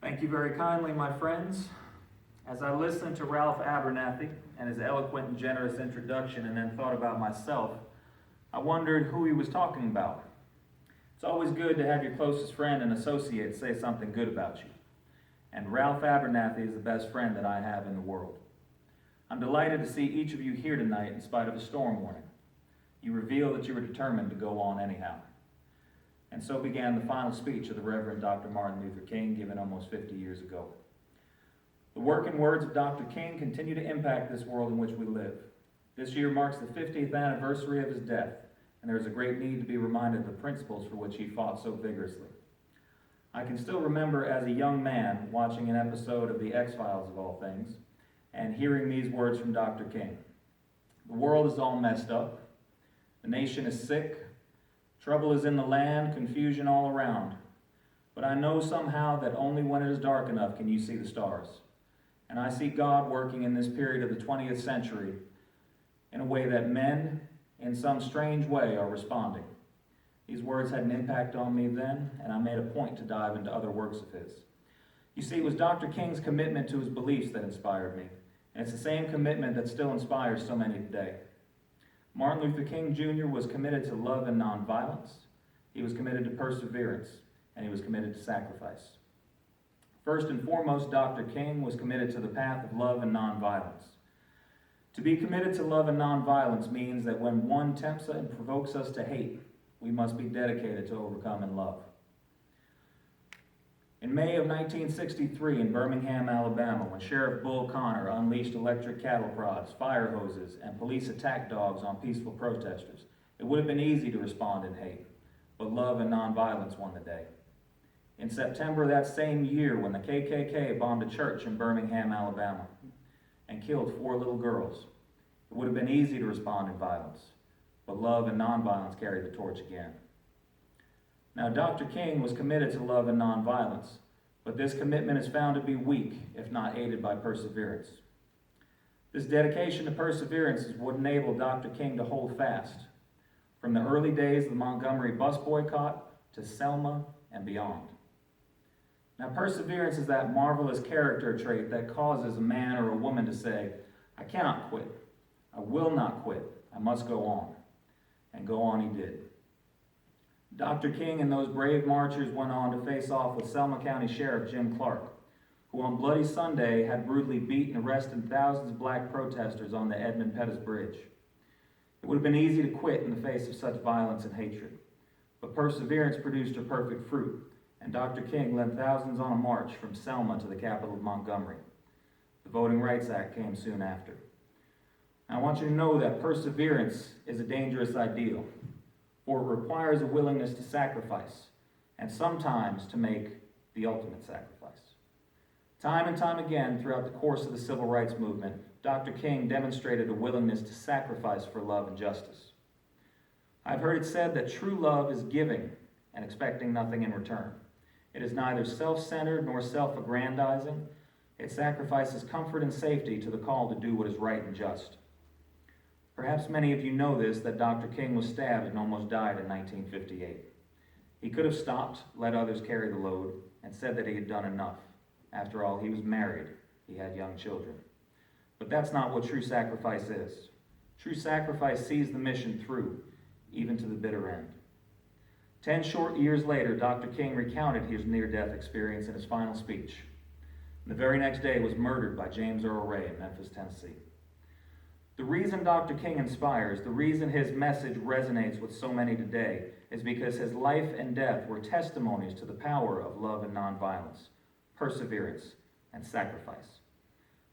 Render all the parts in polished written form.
Thank you very kindly, my friends. As I listened to Ralph Abernathy and his eloquent and generous introduction and then thought about myself, I wondered who he was talking about. It's always good to have your closest friend and associate say something good about you. And Ralph Abernathy is the best friend that I have in the world. I'm delighted to see each of you here tonight in spite of a storm warning. You reveal that you were determined to go on anyhow. And so began the final speech of the Reverend Dr. Martin Luther King, given almost 50 years ago. The work and words of Dr. King continue to impact this world in which we live. This year marks the 50th anniversary of his death, and there is a great need to be reminded of the principles for which he fought so vigorously. I can still remember as a young man watching an episode of The X-Files of all things, and hearing these words from Dr. King. The world is all messed up. The nation is sick. Trouble is in the land, confusion all around. But I know somehow that only when it is dark enough can you see the stars. And I see God working in this period of the 20th century in a way that men, in some strange way, are responding. These words had an impact on me then, and I made a point to dive into other works of his. You see, it was Dr. King's commitment to his beliefs that inspired me, and it's the same commitment that still inspires so many today. Martin Luther King Jr. was committed to love and nonviolence. He was committed to perseverance, and he was committed to sacrifice. First and foremost, Dr. King was committed to the path of love and nonviolence. To be committed to love and nonviolence means that when one tempts and provokes us to hate, we must be dedicated to overcome in love. In May of 1963 in Birmingham, Alabama, when Sheriff Bull Connor unleashed electric cattle prods, fire hoses, and police attack dogs on peaceful protesters, it would have been easy to respond in hate, but love and nonviolence won the day. In September of that same year, when the KKK bombed a church in Birmingham, Alabama, and killed 4 little girls, it would have been easy to respond in violence, but love and nonviolence carried the torch again. Now, Dr. King was committed to love and nonviolence, but this commitment is found to be weak if not aided by perseverance. This dedication to perseverance is what enabled Dr. King to hold fast, from the early days of the Montgomery bus boycott to Selma and beyond. Now, perseverance is that marvelous character trait that causes a man or a woman to say, I cannot quit, I will not quit, I must go on. And go on he did. Dr. King and those brave marchers went on to face off with Selma County Sheriff Jim Clark, who on Bloody Sunday had brutally beaten and arrested thousands of black protesters on the Edmund Pettus Bridge. It would have been easy to quit in the face of such violence and hatred, but perseverance produced a perfect fruit, and Dr. King led thousands on a march from Selma to the capital of Montgomery. The Voting Rights Act came soon after. Now, I want you to know that perseverance is a dangerous ideal, for it requires a willingness to sacrifice, and sometimes to make the ultimate sacrifice. Time and time again throughout the course of the civil rights movement, Dr. King demonstrated a willingness to sacrifice for love and justice. I've heard it said that true love is giving and expecting nothing in return. It is neither self-centered nor self-aggrandizing. It sacrifices comfort and safety to the call to do what is right and just. Perhaps many of you know this, that Dr. King was stabbed and almost died in 1958. He could have stopped, let others carry the load, and said that he had done enough. After all, he was married. He had young children. But that's not what true sacrifice is. True sacrifice sees the mission through, even to the bitter end. 10 short years later, Dr. King recounted his near-death experience in his final speech. And the very next day was murdered by James Earl Ray in Memphis, Tennessee. The reason Dr. King inspires, the reason his message resonates with so many today, is because his life and death were testimonies to the power of love and nonviolence, perseverance, and sacrifice.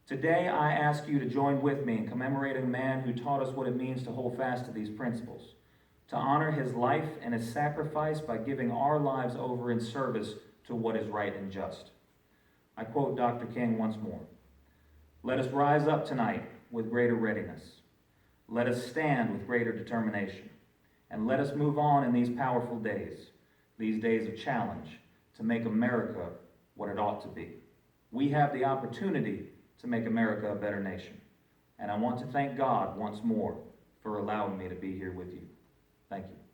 Today, I ask you to join with me in commemorating a man who taught us what it means to hold fast to these principles, to honor his life and his sacrifice by giving our lives over in service to what is right and just. I quote Dr. King once more. Let us rise up tonight with greater readiness. Let us stand with greater determination. And let us move on in these powerful days, these days of challenge, to make America what it ought to be. We have the opportunity to make America a better nation. And I want to thank God once more for allowing me to be here with you. Thank you.